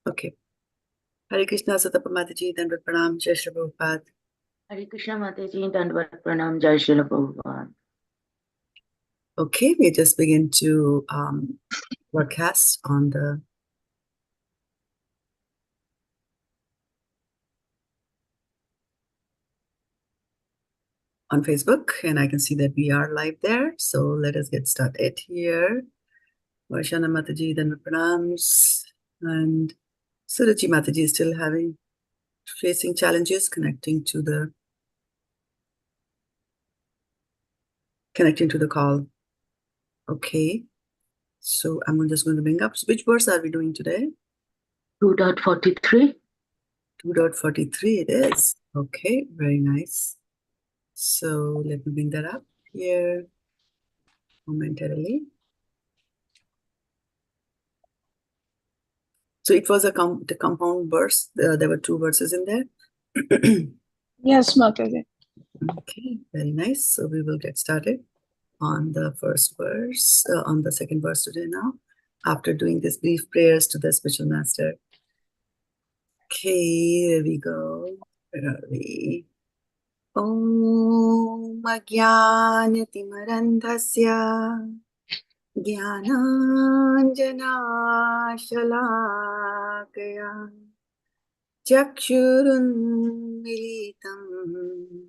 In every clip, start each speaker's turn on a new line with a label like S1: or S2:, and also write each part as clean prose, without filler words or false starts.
S1: Okay. Hare Krishna, Sutapa Mataji, Dandavat Pranam, Jai Shri Prabhupada.
S2: Hare Krishna Mataji, Dandavat Pranam, Jai Shri Prabhupada.
S1: Okay, we just begin to broadcast on the Facebook, and I can see that we are live there. So let us get started here. Varshana Mataji, Dandavat Pranams, and Suraji Mataji is still facing challenges connecting to the call. Okay, so I'm just going to bring up. So which verse are we doing today?
S2: 2.43.
S1: 2.43 it is. Okay, very nice. So let me bring that up here momentarily. So it was the compound verse. There were two verses in there.
S3: Yes, Mataji.
S1: Okay, very nice. So we will get started on the first verse, on the second verse today now, after doing this brief prayers to the spiritual master. Okay, there we go. Where are we? Om Ajnana-timirandhasya Jnananjana-shalakaya Chakshurunmilitam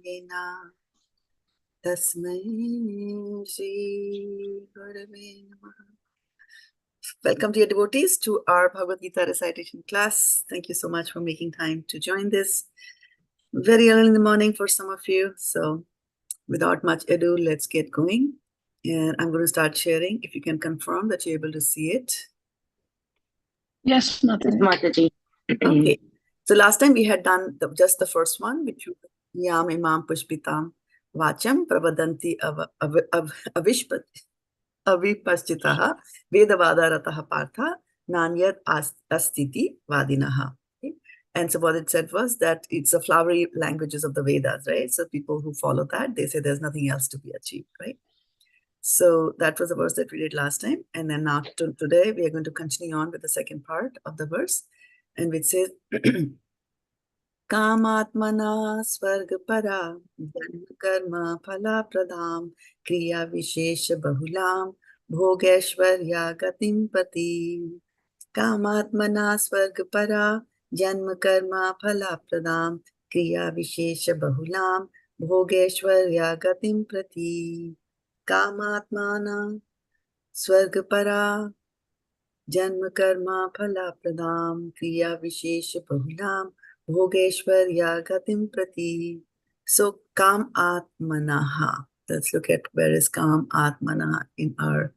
S1: yena Tasmai Shri Gurave Namaha. Welcome, dear devotees, to our Bhagavad Gita recitation class. Thank you so much for making time to join this very early in the morning for some of you. So without much ado, let's get going. And I'm going to start sharing. If you can confirm that you're able to see it.
S3: Yes, Mataji.
S1: Okay. So last time we had done just the first one, which was imāṁ, imāṁ, puṣpitāṁ, vācaṁ, pravadanti, avipaścitaḥ, veda-vāda-ratāḥ, pārtha, nānyad, astīti, vādinaḥ. Okay? And so what it said was that it's the flowery languages of the Vedas, right? So people who follow that, they say there's nothing else to be achieved, right? So that was the verse that we did last time. And then now today, we are going to continue on with the second part of the verse, and which says, kāma-ātmānaḥ svarga-parā janma-karma-phala-pradām kriyā-viśeṣa-bahulāṁ bhogaiśvarya-gatiṁ prati kāma-ātmānaḥ svarga-parā janma-karma-phala-pradām kriyā-viśeṣa-bahulāṁ bhogaiśvarya-gatiṁ prati kāma-ātmānaḥ svarga-parā janma-karma-phala-pradām kriyā-viśeṣa-bahulāṁ bhogaiśvarya-gatiṁ prati. So kāma-ātmānaḥ. Let's look at where is kāma-ātmānaḥ in our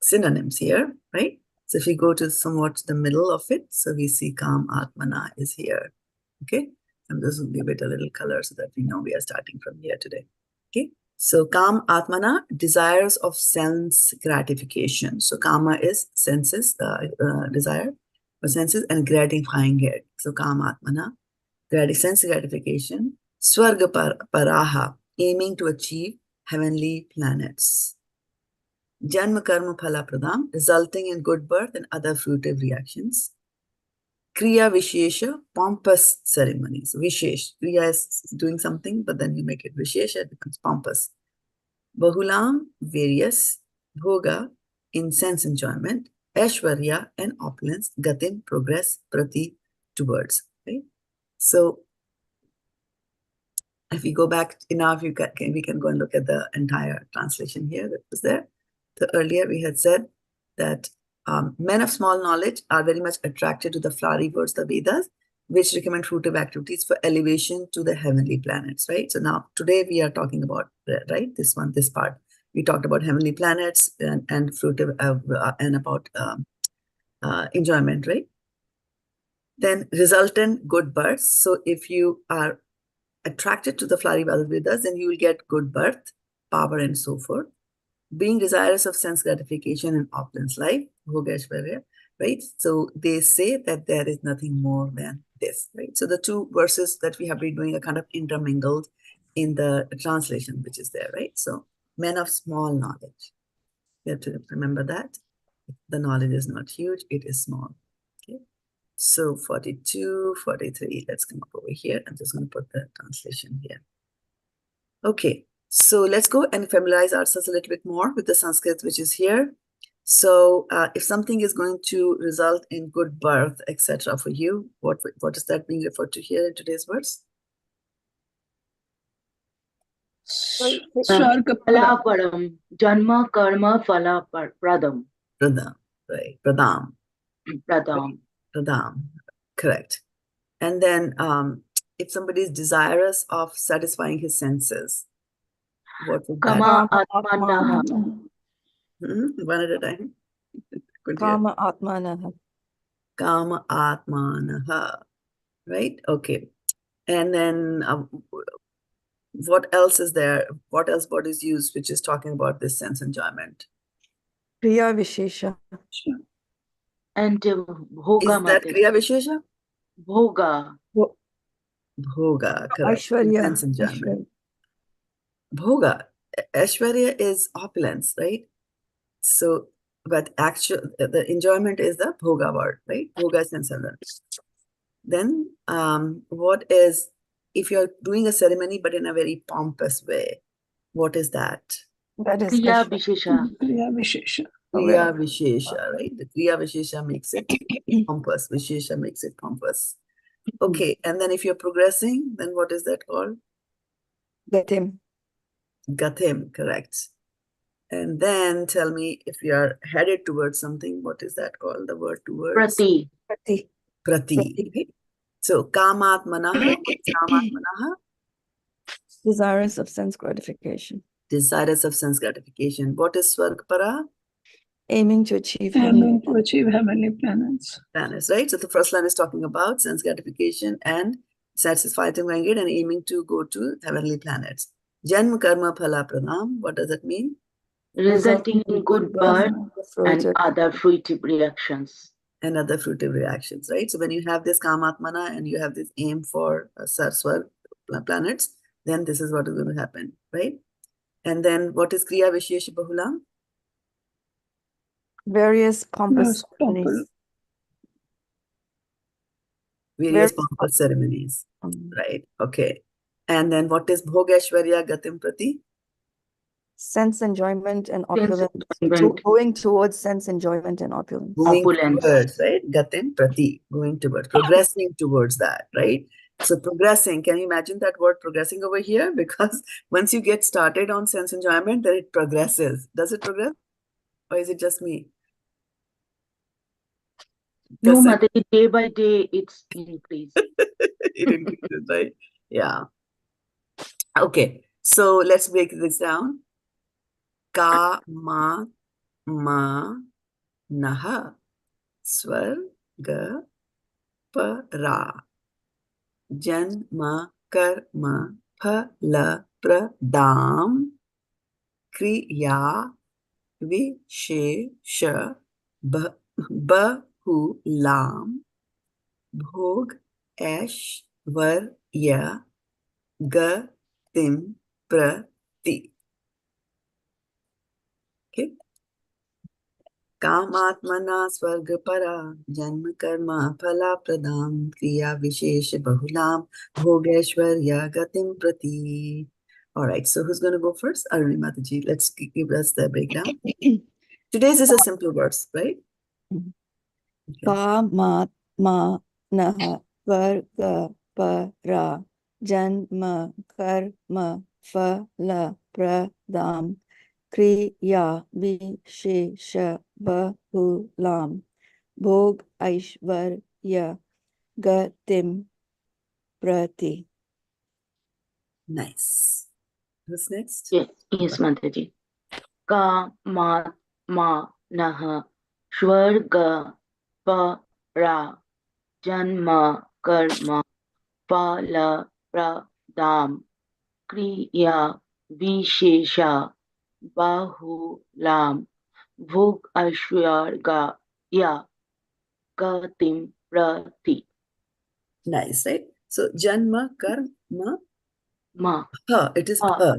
S1: synonyms here, right? So if we go to somewhat the middle of it, so we see kāma-ātmānaḥ is here. Okay, I'm just going to give it a little color so that we know we are starting from here today. Okay, so kāma-ātmānaḥ, desires of sense gratification. So kāma is senses, desire for senses, and gratifying it. So kāma-ātmānaḥ, sense gratification. Svarga-parāḥ, aiming to achieve heavenly planets. Janma-karma-phala-pradām, resulting in good birth and other fruitive reactions. Kriyā-viśeṣa, pompous ceremonies. Viśeṣ, kriya is doing something, but then you make it viśeṣa, it becomes pompous. Bahulāṁ, various. Bhoga, in sense enjoyment. Aishwarya, and opulence. Gatiṁ, progress. Prati, towards. Okay? So if we go back enough, we can go and look at the entire translation here that was there. So earlier we had said that men of small knowledge are very much attracted to the flowery words, the Vedas, which recommend fruitive activities for elevation to the heavenly planets, right? So now today we are talking about, right, this part. We talked about heavenly planets and fruitive and about enjoyment, right? Then resultant good births. So if you are attracted to the flowery Vedas, then you will get good birth, power, and so forth. Being desirous of sense gratification and opulence life, bhogaiśvarya, right? So they say that there is nothing more than this, right? So the two verses that we have been doing are kind of intermingled in the translation, which is there, right? So men of small knowledge. You have to remember that. The knowledge is not huge, it is small. Okay. So 42, 43. Let's come up over here. I'm just going to put the translation here. Okay. So let's go and familiarize ourselves a little bit more with the Sanskrit, which is here. So if something is going to result in good birth, etc. for you, what is that being referred to here in today's verse?
S3: Svarga-parā.
S2: janma-karma-phala-pradām.
S1: Pṛthā, right? Pradām.
S2: Pradām.
S1: Correct. And then if somebody is desirous of satisfying his senses, what would that be?
S2: kāma-ātmānaḥ.
S1: One at a time.
S3: kāma-ātmānaḥ.
S1: Kāma-ātmānaḥ. Right? Okay. And then what else is there? What else word is used which is talking about this sense enjoyment?
S3: kriyā-viśeṣa.
S2: And
S1: Is that kriyā-viśeṣa?
S2: bhoga.
S1: Bhoga, correct.
S3: Aishwarya.
S1: Sense enjoyment. Bhoga. Aishwarya is opulence, right? So, but actual the enjoyment is the bhoga word, right? Bhoga sense enjoyment. Then, what is, if you're doing a ceremony but in a very pompous way, what is that?
S3: That is
S2: kriyā-viśeṣa.
S3: kriyā-viśeṣa.
S1: Kriya-viśeṣa, right? The kriya-viśeṣa makes it pompous. Viśeṣa makes it pompous. Okay, and then if you're progressing, then what is that called?
S3: Gatiṁ.
S1: Gatiṁ, correct. And then tell me, if you are headed towards something, what is that called? The word towards?
S2: prati.
S3: Prati.
S1: Prati. So, kāmātmānaḥ, kāmātmānaḥ,
S3: Desirous of sense gratification.
S1: desirous of sense gratification. What is svarga-parā?
S3: Aiming to achieve
S4: heavenly planets.
S1: Planets, right? So the first line is talking about sense gratification and satisfying it and aiming to go to heavenly planets. Janma-karma-phala-pradām, what does it mean?
S2: Resulting in good birth and other fruitive reactions.
S1: And other fruitive reactions, right? So when you have this kāma-ātmānaḥ and you have this aim for svarga planets, then this is what is going to happen, right? And then what is kriyā-viśeṣa-bahulāṁ?
S3: various pompous ceremonies.
S1: Various pompous ceremonies, right? Okay. And then what is bhogaiśvarya-gatiṁ prati?
S3: Sense enjoyment and
S2: Sense
S3: opulence.
S2: enjoyment.
S3: Going towards sense enjoyment and opulence.
S1: Going
S2: Opulence.
S1: towards, right? Gatiṁ prati, going towards, progressing towards that, right? So progressing, can you imagine that word progressing over here? Because once you get started on sense enjoyment, then it progresses. Does it progress? Or is it just me?
S2: No,
S1: Does it?
S2: Mataji, day by day it's increased.
S1: It increases, right? Yeah. Okay. So let's break this down. Kāma-ātmānaḥ, svarga-parā, janma-karma-phala-pradām, kriyā-viśeṣa-bahulāṁ, bhogaiśvarya-gatiṁ prati. Okay. kāma-ātmānaḥ svarga-parā, janma-karma-phala-pradām, kriyā-viśeṣa-bahulāṁ, bhogaiśvarya-gatiṁ prati. All right, so who's going to go first? Aruni Mataji, let's give us the breakdown. Today's is a simple verse, right? Okay.
S3: Kāma-ātmānaḥ svarga-parā, janma-karma-phala-pradām, kriyā-viśeṣa-bahulāṁ, bhogaiśvarya-gatiṁ prati.
S1: Nice. Who's next?
S2: Yes, Mataji. Kāma-ātmānaḥ svarga-parā, janma-karma-phala-pradām, kriyā-viśeṣa-bahulāṁ, bhogaiśvarya-gatiṁ prati.
S1: Nice, right? So, janma-karma.
S2: Ma.
S1: It is
S2: Pa.
S1: pa.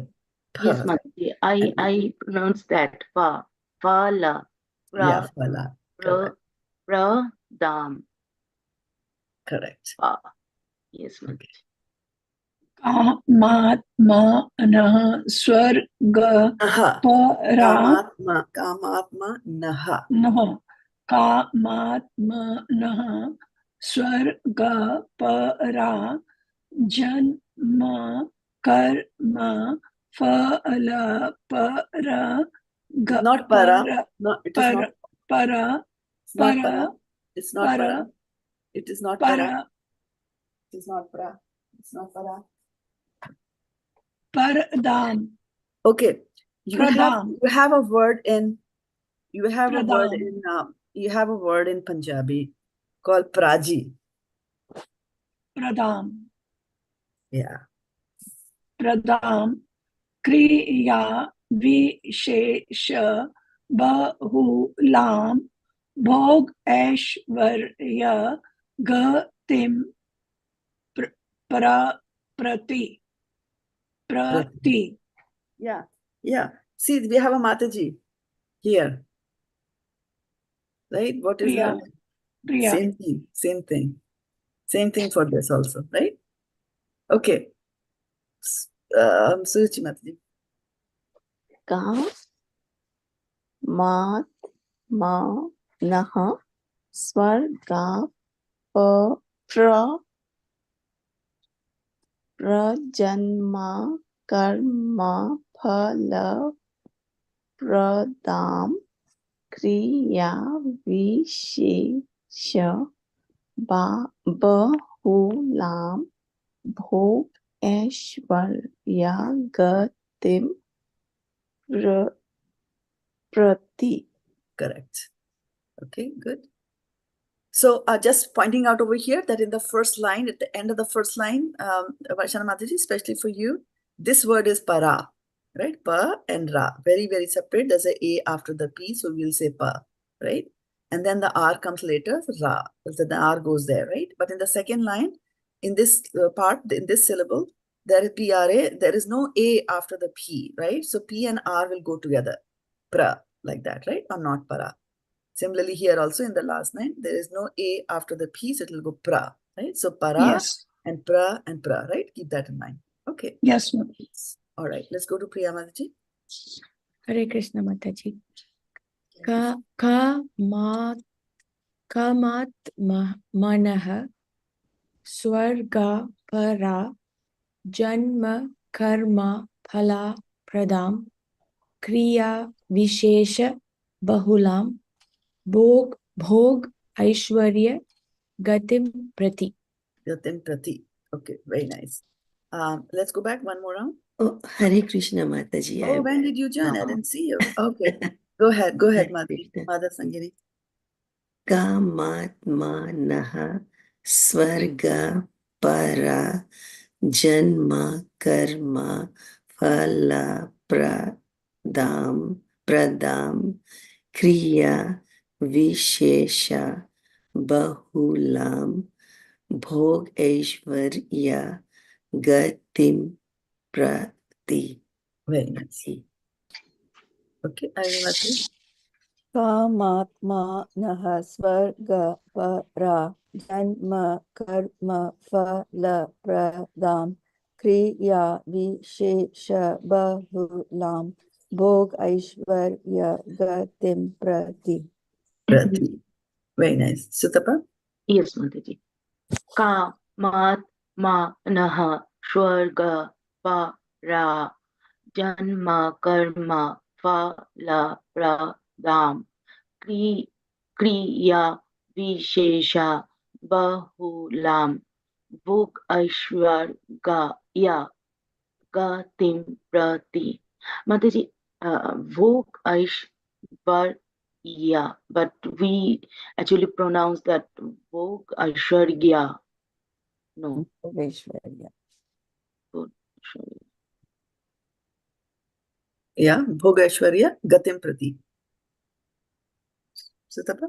S2: Yes, Mataji. I pronounce that. Phala.
S1: Yeah, phala. Correct.
S2: Pradām.
S1: Correct.
S2: Yes, Mataji.
S4: kāma-ātmānaḥ svarga-parā
S1: Kāmātmānaḥ.
S4: kāmātmānaḥ svarga-parā janma-karma-phala-pradām.
S1: Not para. No, it is not.
S4: Para.
S1: It's not para. It's not para. It is not para. It is not para. It's not para.
S4: Pradām.
S1: Okay. You have a word in Punjabi called praji.
S4: Pradām.
S1: Yeah.
S4: Pradām. kriyā-viśeṣa-bahulāṁ bhogaiśvarya-gatiṁ prati.
S1: Yeah. Yeah. See, we have a Mataji here. Right? What is that?
S4: Priya.
S1: Same thing. Same thing for this also, right? Okay. Suruchi Mataji.
S3: kāmātmānaḥ janma-karma-phala-pradām kriyā-viśeṣa-bahulāṁ bhogaiśvarya-gatiṁ prati.
S1: Correct. Okay, good. So just pointing out over here that in the first line, at the end of the first line, Varshana Mataji, especially for you, this word is para, right? Pa and ra, very, very separate. There's a after the P, so we'll say pa, right? And then the R comes later, ra, so the R goes there, right? But in the second line, in this part, in this syllable, there is pra, there is no A after the P, right? So P and R will go together, pra, like that, right? Or not para. Similarly, here also in the last line, there is no A after the P, so it will go pra, right? So para and pra, right? Keep that in mind. Okay.
S4: Yes.
S1: All right. Let's go to Priya Mataji.
S5: Hare Krishna Mataji. Kāmātmānaḥ svarga-parā janma-karma-phala-pradām kriyā-viśeṣa-bahulāṁ bhogaiśvarya-gatiṁ prati.
S1: Gatim prati. Okay, very nice. Let's go back one more round.
S6: Oh, Hare Krishna Mataji.
S1: Oh, when did you join? I didn't see you. Okay. Go ahead, Mother Sangini.
S6: Kāmātmānaḥ svarga-parā janma-karma-phala-pradām kriyā-viśeṣa-bahulāṁ bhogaiśvarya-gatiṁ prati.
S1: Very nice. Okay, Mataji.
S3: kāma-ātmānaḥ svarga-parā janma-karma-phala-pradām kriyā-viśeṣa-bahulāṁ bhogaiśvarya-gatiṁ prati.
S1: Very nice. Sutapa?
S2: Yes, Mataji. Kāma-ātmānaḥ svarga-parā janma-karma-phala-pradām kriyā-viśeṣa-bahulāṁ bhogaiśvarya-gatiṁ prati. Mataji, bhogaiśvarya, but we actually pronounce that bhogaiśvarya. No.
S3: Bhogaiśvarya.
S1: Yeah, bhogaiśvarya-gatiṁ prati. Sutapa?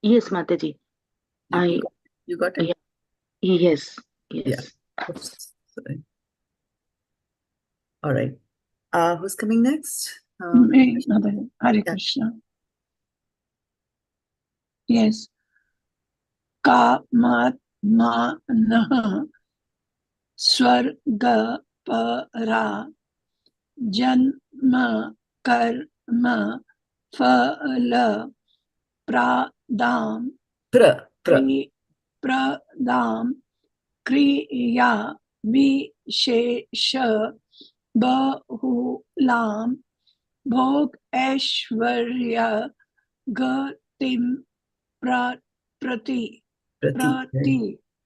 S2: Yes, Mataji.
S1: You got it?
S2: Yes.
S1: Yeah. Oops, sorry. All right. Who's coming next?
S4: Hare Krishna. Yes. kāma-ātmānaḥ svarga-parā janma-karma-phala-pradām pravadanty kriyā-viśeṣa-bahulāṁ bhogaiśvarya-gatiṁ prati.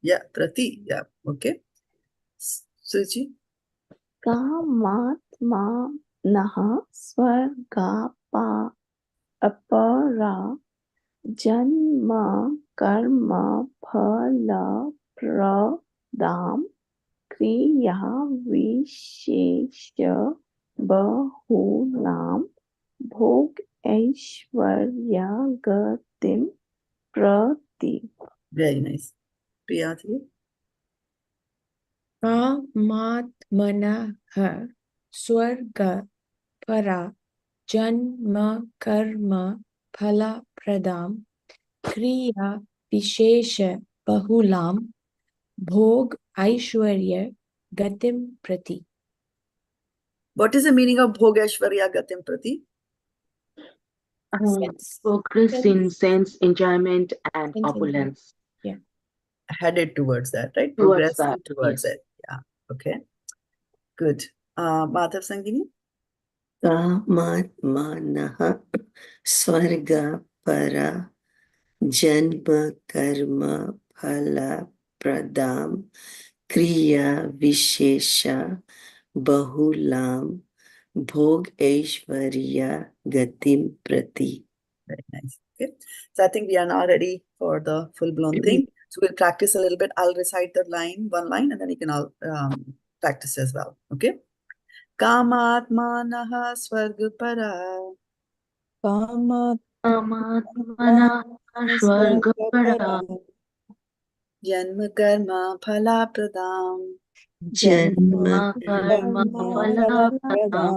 S1: Yeah, prati. Yeah, okay. Suji.
S2: kāmātmānaḥ svarga-parā janma-karma-phala-pradām kriyā-viśeṣa-bahulāṁ bhogaiśvarya-gatiṁ prati.
S1: Very nice. Priyati.
S5: kāmātmānaḥ svarga-parā janma-karma-phala-pradām kriyā-viśeṣa-bahulāṁ bhogaiśvarya-gatiṁ prati.
S1: What is the meaning of bhogaiśvarya-gatiṁ prati?
S2: Progress in sense, enjoyment, and
S5: Enjoyment.
S2: opulence.
S1: Headed towards that, right?
S2: Towards
S1: Progressing
S2: that,
S1: towards it. Yeah. Okay. Good. Madhav Sangini.
S6: kāma-ātmānaḥ svarga-parā janma-karma-phala-pradām kriyā-viśeṣa-bahulāṁ bhogaiśvarya-gatiṁ prati.
S1: Very nice. Okay. So I think we are now ready for the full-blown thing. So we'll practice a little bit. I'll recite the one line, and then you can all practice as well. Okay. kāma-ātmānaḥ svarga-parā
S2: kāma-ātmānaḥ svarga-parā
S1: janma-karma-phala-pradām
S2: janma-karma-phala-pradām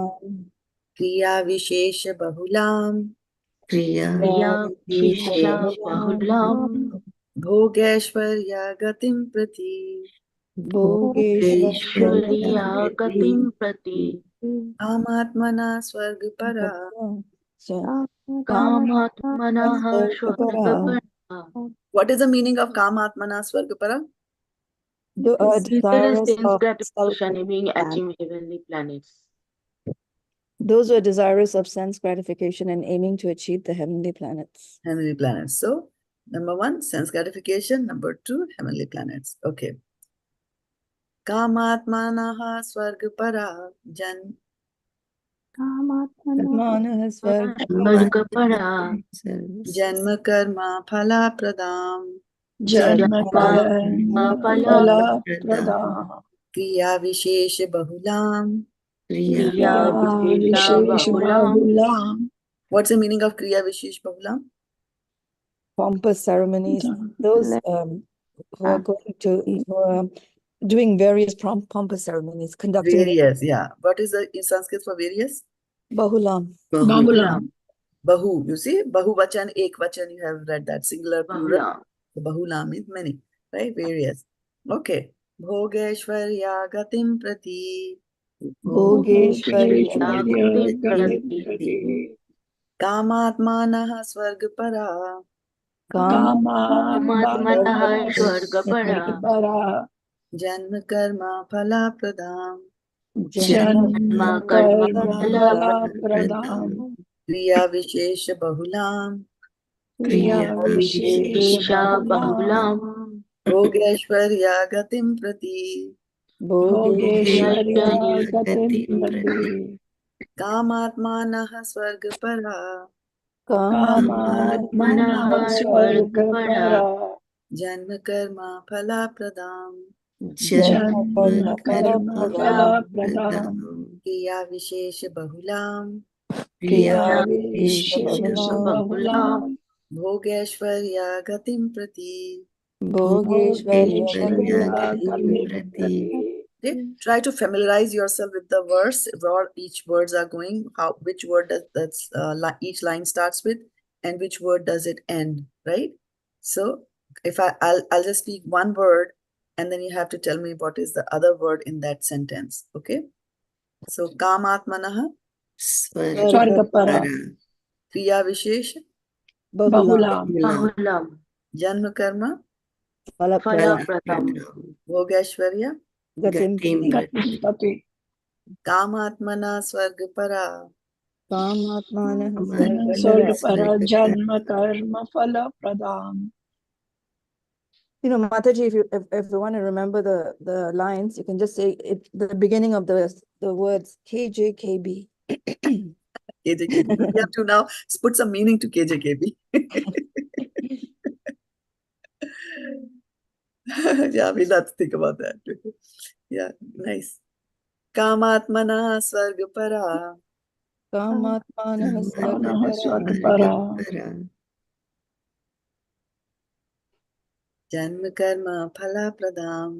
S1: kriyā-viśeṣa-bahulāṁ
S2: kriyā-viśeṣa-bahulāṁ
S1: bhogaiśvarya-gatiṁ prati.
S2: bhogaiśvarya-gatiṁ prati.
S1: kāma-ātmānaḥ svarga-parā
S2: kāma-ātmānaḥ svarga-parā.
S1: What is the meaning of kāma-ātmānaḥ svarga-parā?
S2: Desirous
S3: Desirous
S2: sense
S3: of
S2: gratification aiming at heavenly planets.
S3: Those who are desirous of sense gratification and aiming to achieve the heavenly planets.
S1: Heavenly planets. So, number 1, sense gratification. Number 2, heavenly planets. Okay. kāma-ātmānaḥ svarga-parā
S3: Atmanaha
S2: svarga-parā
S1: janma-karma-phala-pradām
S4: janma-karma-phala-pradām
S1: kriyā-viśeṣa-bahulāṁ.
S4: kriyā-viśeṣa-bahulāṁ.
S1: What's the meaning of kriyā-viśeṣa-bahulāṁ?
S3: pompous ceremonies. Those who are going to, who are doing various pompous ceremonies, conducting
S1: Various, yeah. What is the in Sanskrit for various?
S3: Bahulam.
S4: Bahulāṁ.
S1: Bahu, you see, bahu vachan, ek vachan, you have read that singular plural. Bahulam means many, right? Various. Okay. Bhogaiśvarya-gatiṁ prati.
S4: Bhogaiśvarya-gatiṁ prati.
S1: kāma-ātmānaḥ svarga-parā
S2: kāma-ātmānaḥ svarga-parā
S1: janma-karma-phala-pradām
S4: janma-karma-phala-pradām
S1: kriyā-viśeṣa-bahulāṁ
S2: kriyā-viśeṣa-bahulāṁ
S1: bhogaiśvarya-gatiṁ prati.
S4: Bhogaiśvarya-gatiṁ prati.
S1: kāma-ātmānaḥ svarga-parā
S4: kāma-ātmānaḥ svarga-parā
S1: janma-karma-phala-pradām
S4: janma-karma-phala-pradām
S1: kriyā-viśeṣa-bahulāṁ
S4: kriyā-viśeṣa-bahulāṁ
S1: bhogaiśvarya-gatiṁ prati.
S4: Bhogaiśvarya-gatiṁ prati.
S1: Okay. Try to familiarize yourself with the verse, where each words are going, which word does each line starts with, and which word does it end. right? So if I'll just speak one word, and then you have to tell me what is the other word in that sentence. Okay? So kāma-ātmānaḥ,
S4: svarga-parā,
S1: kriyā-viśeṣa-bahulāṁ,
S4: bahulāṁ,
S1: janma-karma-phala-pradām,
S2: Pṛthā,
S1: bhogaiśvarya-gatiṁ,
S4: prati,
S1: kāma-ātmānaḥ svarga-parā,
S3: kāma-ātmānaḥ
S4: svarga-parā, janma-karma-phala-pradām.
S3: You know, Mataji, if you want to remember the lines, you can just say it, the beginning of the words KJKB.
S1: KJKB. We have to now put some meaning to KJKB. Yeah, we'll have to think about that. Yeah, nice. Kāma-ātmānaḥ svarga-parā,
S3: kāma-ātmānaḥ
S4: svarga-parā,
S1: janma-karma-phala-pradām,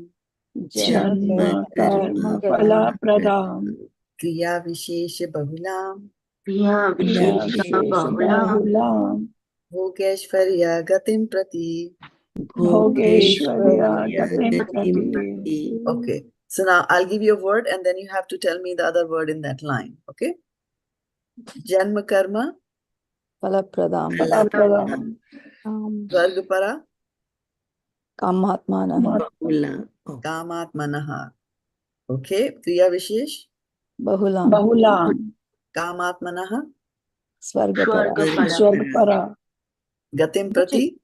S4: janma-karma-phala-pradām,
S1: kriyā-viśeṣa-bahulāṁ,
S4: kriyā-viśeṣa-bahulāṁ,
S1: bhogaiśvarya-gatiṁ prati.
S4: bhogaiśvarya-gatiṁ prati.
S1: Okay, so now I'll give you a word and then you have to tell me the other word in that line. Okay?
S3: Janma-karma-phala-pradām,
S4: Phala-pradām,
S1: svarga-parā,
S3: kāma-ātmānaḥ,
S1: kāmātmānaḥ. Okay, kriyā-viśeṣa,
S4: bahulāṁ,
S1: kāmātmānaḥ,
S3: svarga-parā,
S4: svarga-parā,
S1: gatiṁ prati.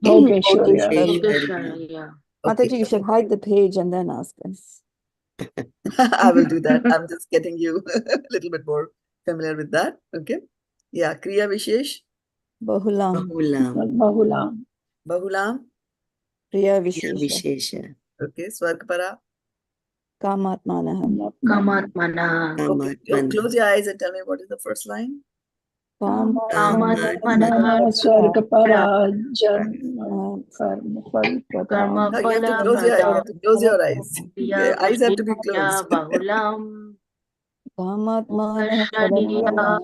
S4: bhogaiśvarya.
S3: Mataji, you should hide the page and then ask us.
S1: I will do that. I'm just getting you a little bit more familiar with that. Okay. Yeah.
S3: Bahulāṁ,
S1: bahulāṁ.
S3: kriyā-viśeṣa,
S1: Okay. Svarga-parā.
S3: kāma-ātmānaḥ,
S1: Okay. Close your eyes and tell me what is the first line.
S4: kāma-ātmānaḥ svarga-parā, janma-karma-phala-pradām.
S1: No, you have to close your eyes. You have to close your eyes. Okay. Eyes have to be closed.
S3: kāma-ātmānaḥ phala-pradām,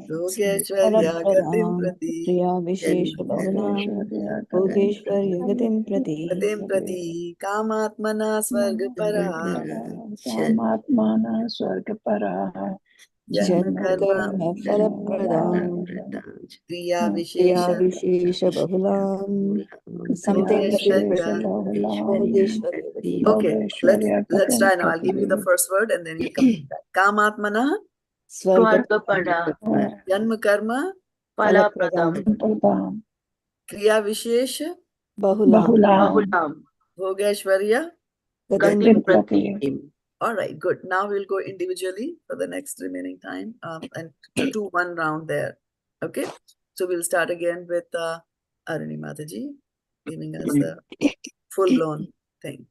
S1: Bhogaiśvarya-gatiṁ prati.
S3: kriyā-viśeṣa-bahulāṁ, bhogaiśvarya-gatiṁ prati.
S1: Gatiṁ prati. Kāma-ātmānaḥ svarga-parā.
S4: kāma-ātmānaḥ svarga-parā,
S3: janma-karma-phala-pradām,
S1: kriyā-viśeṣa.
S3: kriyā-viśeṣa-bahulāṁ, something
S1: Bhogaiśvarya-gatiṁ. Okay, let's try now. I'll give you the first word and then you come back. Kāma-ātmānaḥ
S2: Svarga-parā,
S1: janma-karma-phala-pradām,
S2: Pṛthā,
S1: kriyā-viśeṣa-bahulāṁ,
S4: bahulāṁ,
S1: bhogaiśvarya-gatiṁ.
S4: prati.
S1: All right, good. Now we'll go individually for the next remaining time and do one round there. Okay, so we'll start again with Aruni Mataji giving us the full-blown thing.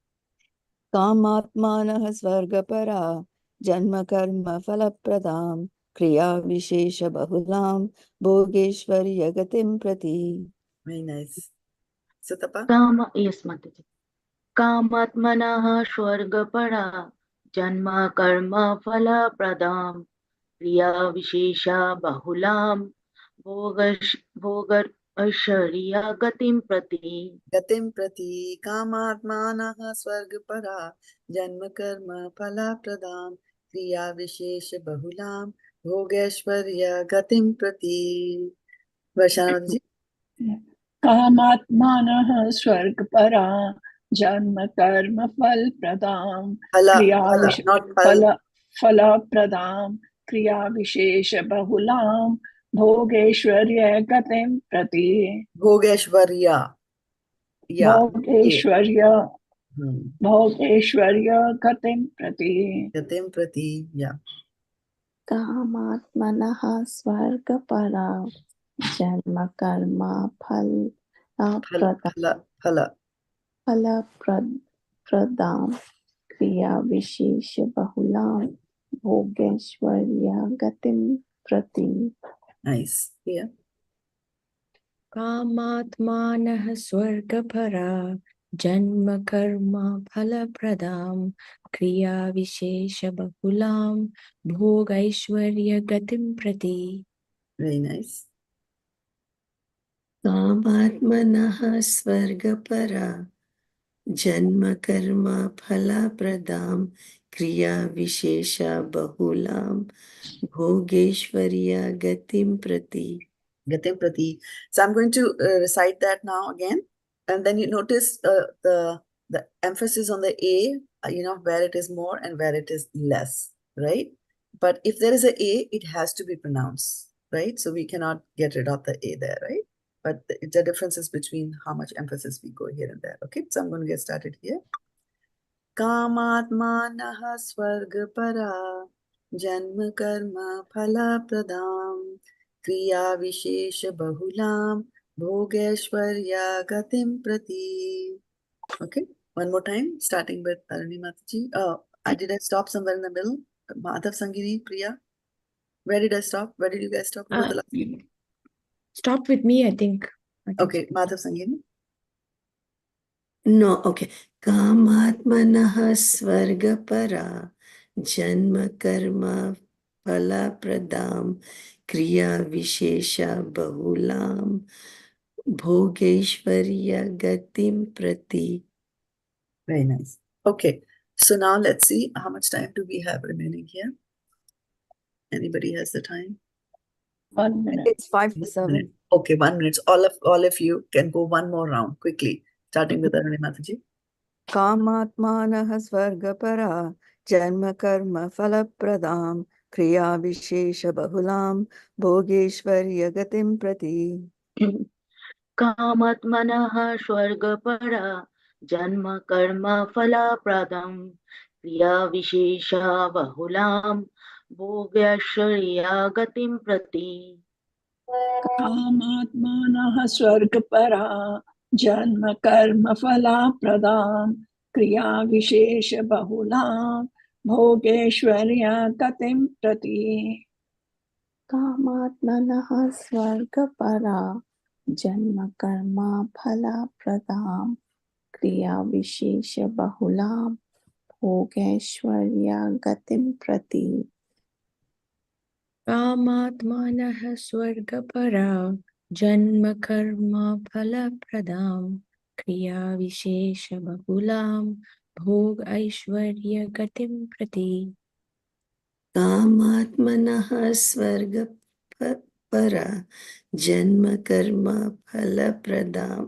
S3: kāma-ātmānaḥ svarga-parā, janma-karma-phala-pradām, kriyā-viśeṣa-bahulāṁ, bhogaiśvarya-gatiṁ prati.
S1: Very nice. Sutapa?
S2: Yes, Mataji. kāma-ātmānaḥ svarga-parā, janma-karma-phala-pradām, kriyā-viśeṣa-bahulāṁ, bhogaiśvarya-gatiṁ prati.
S1: Gatiṁ prati. Kāma-ātmānaḥ svarga-parā, janma-karma-phala-pradām, kriyā-viśeṣa-bahulāṁ, bhogaiśvarya-gatiṁ prati. Varshana Mataji?
S4: kāma-ātmānaḥ svarga-parā, janma-karma-phala-pradām, phala-pradām, kriyā-viśeṣa-bahulāṁ, bhogaiśvarya-gatiṁ prati.
S1: Bhogaiśvarya. Yeah.
S4: Bhogaiśvarya-gatiṁ prati.
S1: Gatiṁ prati. Yeah.
S5: kāma-ātmānaḥ svarga-parā, janma-karma-phala-pradām, kriyā-viśeṣa-bahulāṁ, bhogaiśvarya-gatiṁ prati.
S1: Nice. Yeah.
S5: kāma-ātmānaḥ svarga-parā, janma-karma-phala-pradām, kriyā-viśeṣa-bahulāṁ, bhogaiśvarya-gatiṁ prati.
S1: Very nice. Sutapa?
S5: kāma-ātmānaḥ svarga-parā, janma-karma-phala-pradām, kriyā-viśeṣa-bahulāṁ, bhogaiśvarya-gatiṁ prati.
S1: Very nice.
S5: kāma-ātmānaḥ svarga-parā, janma-karma-phala-pradām, kriyā-viśeṣa-bahulāṁ, bhogaiśvarya-gatiṁ prati.
S6: kāma-ātmānaḥ svarga-parā janma-karma-phala-pradām kriyā-viśeṣa-bahulāṁ bhogaiśvarya-gatiṁ prati.
S1: Gatiṁ prati. So I'm going to recite that now again. And then you notice the emphasis on the A, where it is more and where it is less, right? But if there is a A, it has to be pronounced, right? So we cannot get rid of the A there, right? But the difference is between how much emphasis we go here and there. Okay, so I'm going to get started here. kāma-ātmānaḥ svarga-parā janma-karma-phala-pradām kriyā-viśeṣa-bahulāṁ bhogaiśvarya-gatiṁ prati. Okay, one more time, starting with Aruni Mataji. Did I stop somewhere in the middle? Madhav, Sangini, Priya? Where did I stop? Where did you guys stop? What was the last one?
S5: Stop with me, I think.
S1: Okay, Madhav, Sangini.
S6: No, okay. kāma-ātmānaḥ svarga-parā janma-karma-phala-pradām kriyā-viśeṣa-bahulāṁ bhogaiśvarya-gatiṁ prati.
S1: Very nice. Okay, so now let's see how much time do we have remaining here. Anybody has the time?
S4: 1 minute.
S3: It's 5 to
S1: 1
S3: 7.
S1: minute. Okay, 1 minute. All of you can go one more round quickly, starting with Aruni Mataji.
S3: kāma-ātmānaḥ svarga-parā janma-karma-phala-pradām kriyā-viśeṣa-bahulāṁ bhogaiśvarya-gatiṁ prati.
S2: kāmātmānaḥ svarga-parā janma-karma-phala-pradām kriyā-viśeṣa-bahulāṁ bhogaiśvarya-gatiṁ prati.
S4: kāma-ātmānaḥ svarga-parā janma-karma-phala-pradām kriyā-viśeṣa-bahulāṁ bhogaiśvarya-gatiṁ prati.
S5: kāma-ātmānaḥ svarga-parā janma-karma-phala-pradām kriyā-viśeṣa-bahulāṁ bhogaiśvarya-gatiṁ prati. kāma-ātmānaḥ svarga-parā janma-karma-phala-pradām kriyā-viśeṣa-bahulāṁ bhogaiśvarya-gatiṁ prati.
S6: kāma-ātmānaḥ svarga-parā janma-karma-phala-pradām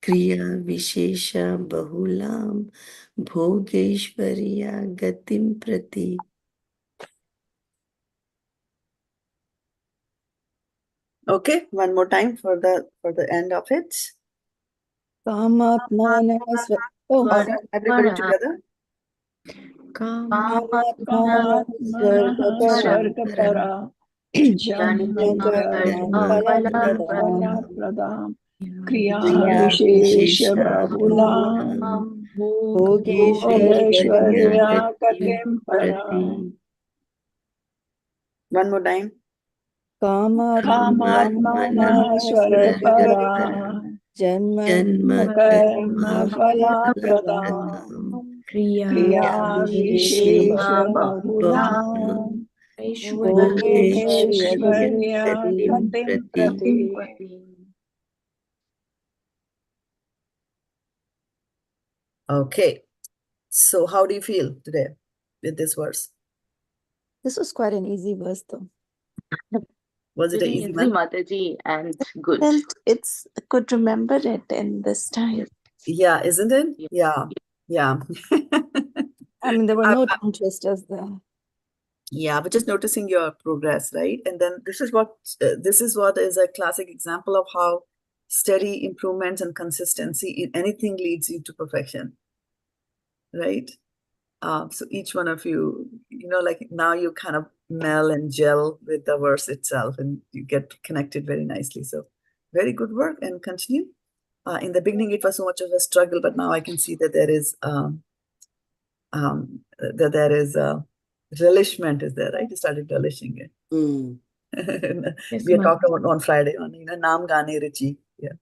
S6: kriyā-viśeṣa-bahulāṁ bhogaiśvarya-gatiṁ prati.
S1: Okay, one more time for the end of it.
S3: kāma-ātmānaḥ
S1: All right, everybody together.
S3: kāma-ātmānaḥ
S4: svarga-parā
S3: janma-karma-phala-pradām
S4: janma-karma-phala-pradām
S6: kriyā-viśeṣa-bahulāṁ
S4: kriyā-viśeṣa-bahulāṁ
S3: bhogaiśvarya-gatiṁ
S4: bhogaiśvarya-gatiṁ prati.
S1: One more time.
S4: kāma-ātmānaḥ svarga-parā janma-karma-phala-pradām kriyā-viśeṣa-bahulāṁ bhogaiśvarya-gatiṁ prati.
S1: Okay, so how do you feel today with this verse?
S3: This was quite an easy verse, though.
S1: Was it an
S2: Very
S1: easy
S2: easy,
S1: one?
S2: Mataji, and good.
S5: Felt it's could remember it in this time.
S1: Yeah, isn't it? Yeah.
S3: I mean, there were no tongue twisters there.
S1: Yeah, but just noticing your progress, right? And then this is what is a classic example of how steady improvements and consistency in anything leads you to perfection, right? So each one of you, like now you kind of meld and gel with the verse itself, and you get connected very nicely. So very good work, and continue. In the beginning, it was so much of a struggle, but now I can see that there is relishment is there, right? You started relishing it.
S5: Yes,
S1: We
S5: ma'am.
S1: talked about on Friday on Naam Gaane Richi. Yeah.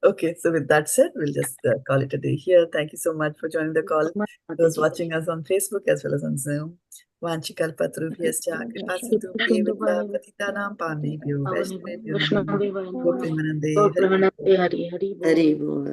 S1: Okay, so with that said, we'll just call it a day here. Thank you so much for joining the call. Those watching us on Facebook as well as on Zoom. Vanchikalpatarubhyascha kripasindubhyeva patitanam pāvnebhyo vaishnavebhyo namo Gopimanande Hari
S2: Hari Hari
S6: Hari Bol.